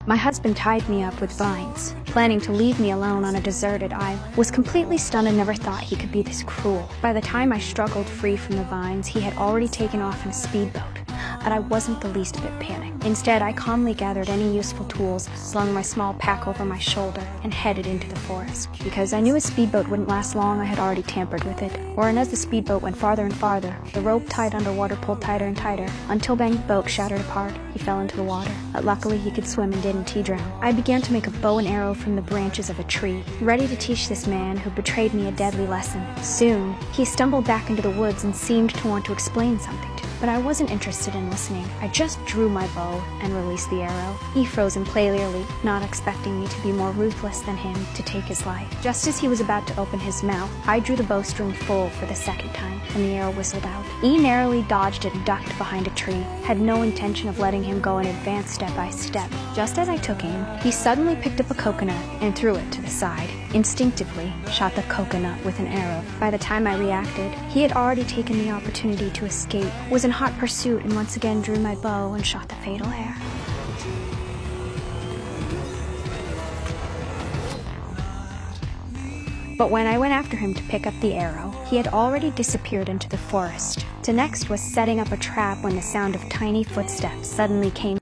My husband tied me up with vines, planning to leave me alone on a deserted island. Was completely stunned and never thought he could be this cruel. By the time I struggled free from the vines, he had already taken off in a speedboat, and I wasn't the least bit panicked. Instead, I calmly gathered any useful tools, slung my small pack over my shoulder, and headed into the forest. Because I knew a speedboat wouldn't last long, I had already tampered with it. And as the speedboat went farther and farther, the rope tied underwater pulled tighter and tighter, until Bang's boat shattered apart. He fell into the water. But luckily, he could swim and didn't drown. I began to make a bow and arrow from the branches of a tree, ready to teach this man who betrayed me a deadly lesson. Soon, he stumbled back into the woods and seemed to want to explain something to me. But I wasn't interested in listening. I just drew my bow and released the arrow. He froze impatiently, not expecting me to be more ruthless than him to take his life. Just as he was about to open his mouth, I drew the bowstring full for the second time, and the arrow whistled out. E narrowly dodged and ducked behind a tree, had no intention of letting him go in advance step by step. Just as I took aim, he suddenly picked up a coconut and threw it to the side. Instinctively, shot the coconut with an arrow. By the time I reacted, he had already taken the opportunity to escape, was in hot pursuit, and once again drew my bow and shot the fatal arrow. But when I went after him to pick up the arrow, he had already disappeared into the forest. The next was setting up a trap when the sound of tiny footsteps suddenly came